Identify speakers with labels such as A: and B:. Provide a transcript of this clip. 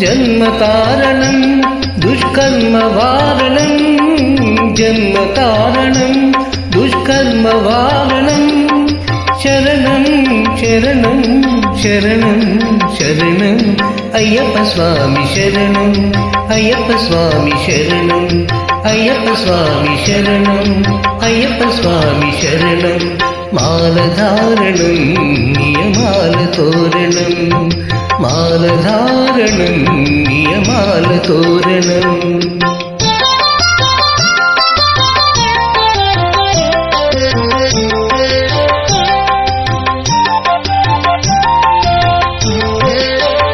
A: జన్మకారణం దుష్కర్మవారణం జన్మకారణం దుష్కర్మవారణం శరణం శరణం శరణం శరణం అయ్యప్ప స్వామి శరణం అయ్యప్ప స్వామి శరణం అయ్యప్ప స్వామి శరణం అయ్యప్ప స్వామి శరణం మాలధారణం నియమాల తోరణం మాలధారణం నియమాల తోరణం